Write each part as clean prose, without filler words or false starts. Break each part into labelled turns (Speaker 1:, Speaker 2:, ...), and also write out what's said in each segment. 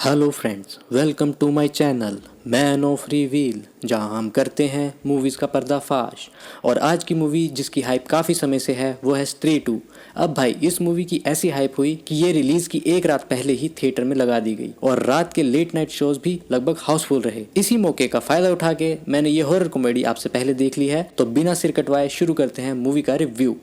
Speaker 1: Hello friends, welcome to my channel Man of Reveal, जहां हम करते हैं मूवीज़ का पर्दाफाश। और आज की मूवी जिसकी हाइप काफ़ी समय से है वो है स्त्री 2। अब भाई इस मूवी की ऐसी हाइप हुई कि ये रिलीज़ की एक रात पहले ही थिएटर में लगा दी गई और रात के लेट नाइट शोज भी लगभग हाउसफुल रहे। इसी मौके का फ़ायदा उठा के मैंने ये हॉरर कॉमेडी आपसे पहले देख ली है, तो बिना सिर कटवाए शुरू करते हैं मूवी का रिव्यू।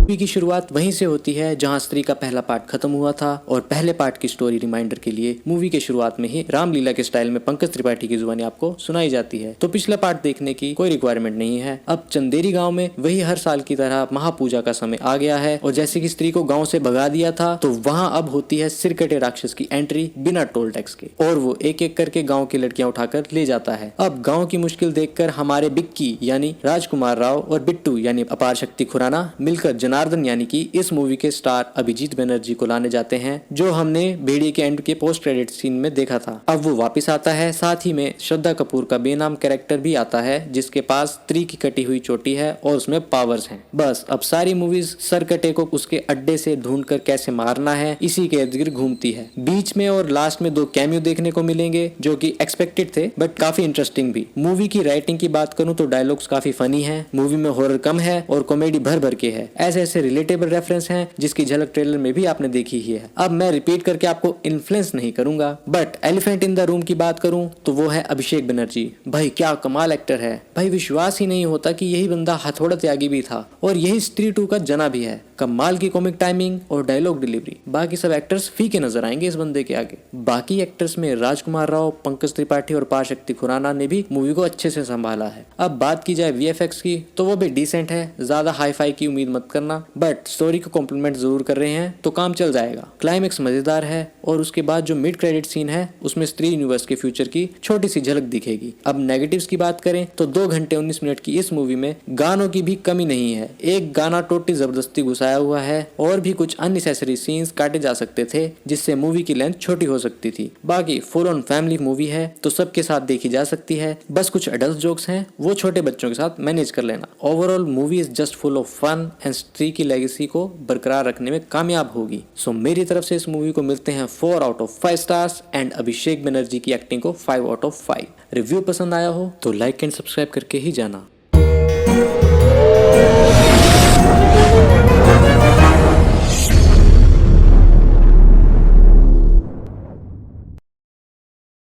Speaker 1: मूवी की शुरुआत वहीं से होती है जहां स्त्री का पहला पार्ट खत्म हुआ था और पहले पार्ट की स्टोरी रिमाइंडर के लिए मूवी के शुरुआत में ही रामलीला के स्टाइल में पंकज त्रिपाठी की जुबानी आपको सुनाई जाती है। तो पिछला पार्ट देखने की कोई रिक्वायरमेंट नहीं है। अब चंदेरी गांव में वही हर साल की तरह महापूजा का समय आ गया है और जैसे कि स्त्री को गाँव से भगा दिया था तो वहाँ अब होती है सिरकटे राक्षस की एंट्री बिना टोल टैक्स के और वो एक एक करके गाँव की लड़कियां उठाकर ले जाता है। अब गाँव की मुश्किल देखकर हमारे बिक्की यानी राजकुमार राव और बिट्टू यानी अपार शक्ति खुराना मिलकर जनार्दन यानी कि इस मूवी के स्टार अभिजीत बनर्जी को लाने जाते हैं, जो हमने भेड़िए के एंड के पोस्ट क्रेडिट सीन में देखा था। अब वो वापस आता है, साथ ही में श्रद्धा कपूर का बेनाम कैरेक्टर भी आता है जिसके पास स्त्री की कटी हुई चोटी है और उसमें पावर्स हैं। बस अब सारी मूवीज सरकटे को उसके अड्डे से ढूंढकर कैसे मारना है इसी के इर्द गिर्द घूमती है। बीच में और लास्ट में 2 कैमियो देखने को मिलेंगे जो कि एक्सपेक्टेड थे बट काफी इंटरेस्टिंग भी। मूवी की राइटिंग की बात करूं तो डायलॉग्स काफी फनी है, मूवी में हॉरर कम है और कॉमेडी भर भर के है। ऐसे ऐसे रिलेटेबल रेफरेंस हैं जिसकी झलक ट्रेलर में भी आपने देखी ही है। अब मैं रिपीट करके आपको इन्फ्लुएंस नहीं करूंगा, but elephant in the room की बात करूं तो वो है अभिषेक बनर्जी। भाई क्या कमाल एक्टर है, भाई विश्वास ही नहीं होता कि यही बंदा हथौड़ा त्यागी भी था और यही स्त्री 2 का जना भी है। कमाल की कॉमिक टाइमिंग और डायलॉग डिलीवरी, बाकी सब एक्टर्स फीके नजर आएंगे इस बंदे के आगे। बाकी एक्टर्स में राजकुमार राव, पंकज त्रिपाठी और पार शक्ति खुराना ने भी मूवी को अच्छे से संभाला है। अब बात की जाए वीएफएक्स की तो वो भी डिसेंट है, ज्यादा हाई फाई की उम्मीद मत करना, बट स्टोरी को कॉम्प्लीमेंट जरूर कर रहे हैं तो काम चल जाएगा। क्लाइमेक्स मजेदार है और उसके बाद जो मिड क्रेडिट सीन है उसमें स्त्री यूनिवर्स के फ्यूचर की छोटी सी झलक दिखेगी। अब नेगेटिव्स की बात करें तो 2 घंटे 19 मिनट की इस मूवी में गानों की भी कमी नहीं है। एक गाना टोटली जबरदस्ती घुसाया हुआ है और भी कुछ अननेसेसरी सीन्स काटे जा सकते थे जिससे मूवी की लेंथ छोटी हो सकती थी। बाकी फुल ऑन फैमिली मूवी है तो सबके साथ देखी जा सकती है, बस कुछ एडल्ट जोक्स हैं वो छोटे बच्चों के साथ मैनेज कर लेना। Overall movie is just full of fun and Stree की लेगेसी को बरकरार रखने में कामयाब होगी। सो मेरी तरफ से इस मूवी को मिलते हैं 4 out of 5 stars and Abhishek Banerjee की एक्टिंग को 5 आउट ऑफ 5। रिव्यू पसंद आया हो तो लाइक एंड सब्सक्राइब करके ही जाना।